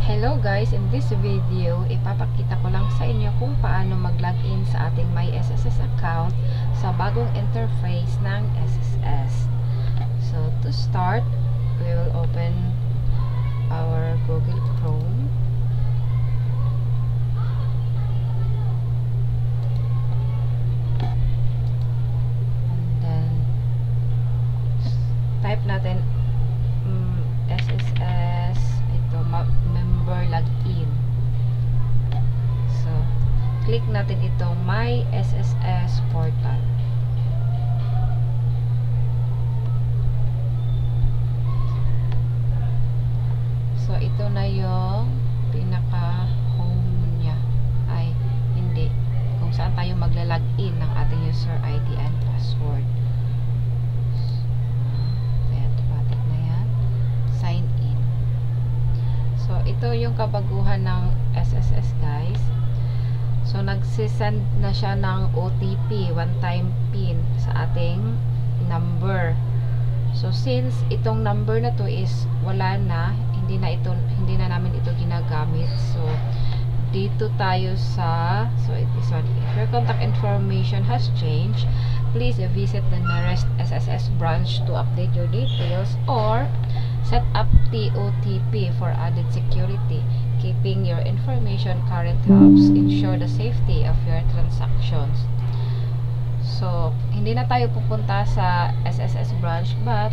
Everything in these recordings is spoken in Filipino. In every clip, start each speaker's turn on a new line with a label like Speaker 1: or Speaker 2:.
Speaker 1: Hello guys, in this video, ipapakita ko lang sa inyo kung paano mag-login sa ating MySSS account sa bagong interface ng SSS. So, to start, we will open our Google Chrome. And then, type natin SSS, ito, member login. So, click natin itong My SSS portal. So, ito na yung pinaka-home niya. Ay, hindi. Kung saan tayo magla-login ng ating user ID and password. Sign in. So, ito yung kabaguhan ng SSS guys. So, nagsisend na siya ng OTP, one-time PIN sa ating number. So, since itong number na to is wala na, hindi na namin ito ginagamit. So, dito tayo sa, so it is one. If your contact information has changed, please visit the nearest SSS branch to update your details or set up TOTP for added security. Keeping your information current helps ensure the safety of your transactions. So, hindi na tayo pupunta sa SSS branch, but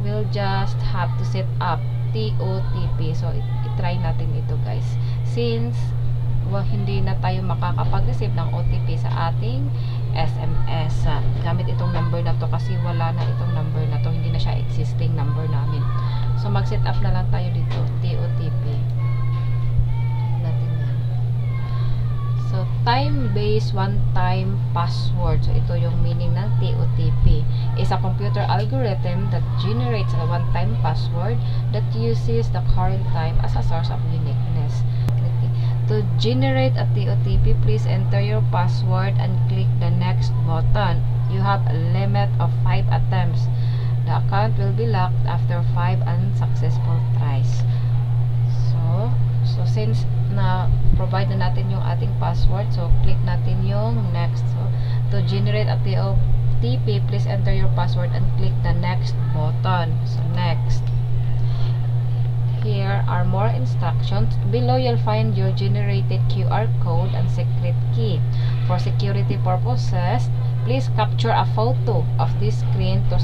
Speaker 1: we'll just have to set up TOTP. So, i-try natin ito guys. Since hindi na tayo makakapag-receive ng OTP sa ating SMS. Gamit itong number na to kasi wala na itong number na to. Hindi na siya existing number namin. So, mag-set up na lang tayo dito. TOTP. Natin yan. So, time-based one-time password. So, ito yung meaning ng TOTP. Is a computer algorithm that generates a one-time password that uses the current time as a source of uniqueness. To generate a TOTP, please enter your password and click the next button. You have a limit of 5 attempts. The account will be locked after 5 unsuccessful tries. So since na provide na natin yung ating password, so click natin yung next. So to generate a TOTP, please enter your password and click the next button. So next. Here are more instructions. Below, you'll find your generated QR code and secret key. For security purposes, please capture a photo of this screen to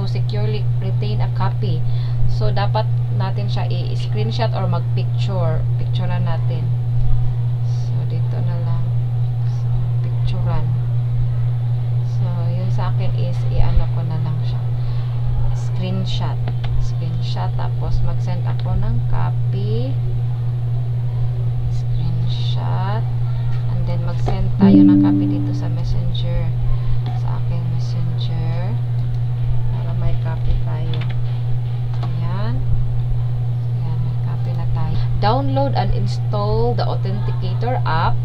Speaker 1: securely retain a copy. So, dapat natin siya i-screenshot or mag-picture. Picturean natin. So, dito na lang. So, picturean. So, yun sa akin is i-ano ko na lang siya. Screenshot, tapos mag-send ako ng copy, screenshot, and then mag-send tayo ng copy dito sa messenger, sa aking messenger, para may copy tayo. Ayan, may copy na tayo. Download and install the Authenticator app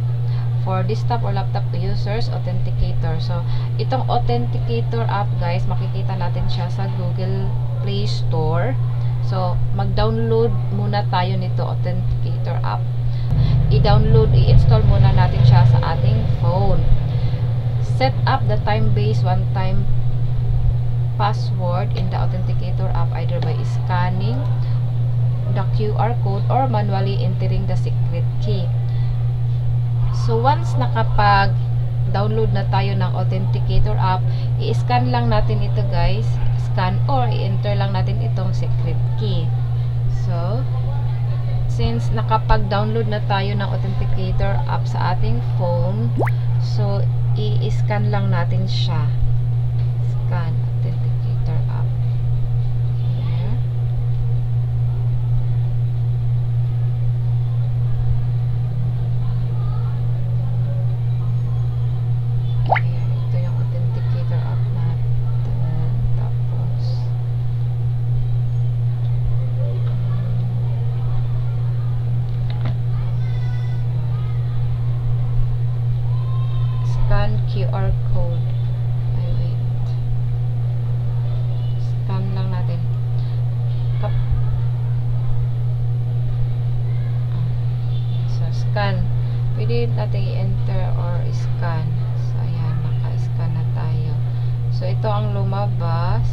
Speaker 1: for desktop or laptop users. Authenticator. So, itong Authenticator app guys, makikita natin siya sa Google Play Store. So, mag-download muna tayo nito, Authenticator app. I-install muna natin siya sa ating phone. Set up the time-based one-time password in the Authenticator app either by scanning the QR code or manually entering the secret key. So, once nakapag-download na tayo ng Authenticator app, i-scan lang natin ito guys. Scan or i-enter lang natin itong secret key. So, since nakapag-download na tayo ng Authenticator app sa ating phone, so, i-scan lang natin siya. Scan Authenticator app. Here. Ito yung Authenticator app natin. Tapos scan QR code. Ay, wait. pwede natin i-enter or scan. So, ayan, naka-scan na tayo. So, ito ang lumabas.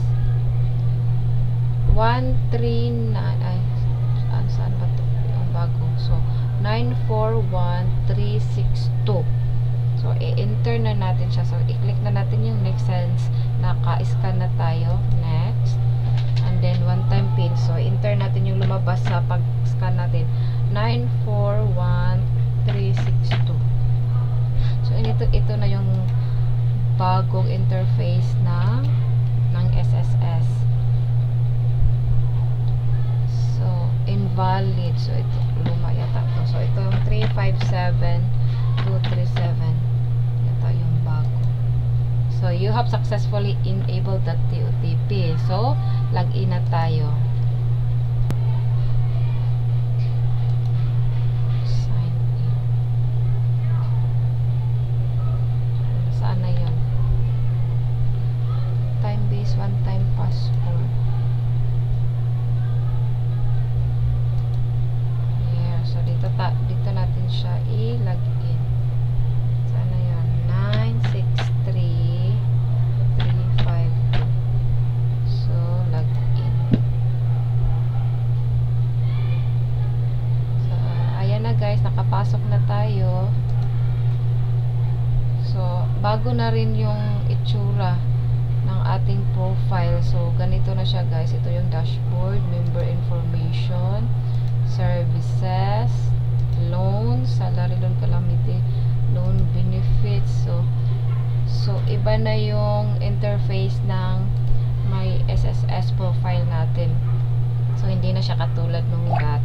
Speaker 1: 139, ay, saan ba ito? Yung bago. So, 941362. So, i-enter na natin siya. So, i-click na natin yung next since naka-scan na tayo. Next. And then, one-time pin. So, enter natin yung lumabas sa pag-scan natin. 941362. So, ito na yung bagong interface ng SSS. So, invalid. So, ito, luma yata ito. So, ito yung 357237. Ito yung bago. So, you have successfully enabled that OTP. So, login na tayo. Sign in. Saan na yun? Time-based one-time password. Yeah. So, dito natin siya i-login. Sana yun? 963352. So, login. So, ayan na guys, nakapasok na tayo. So, bago na rin yung itsura ng ating profile. So, ganito na siya guys. Ito yung dashboard, member information, services, loans, salary loan, calamity loan, benefits. So iba na yung interface ng may SSS profile natin. So, hindi na siya katulad nung dati.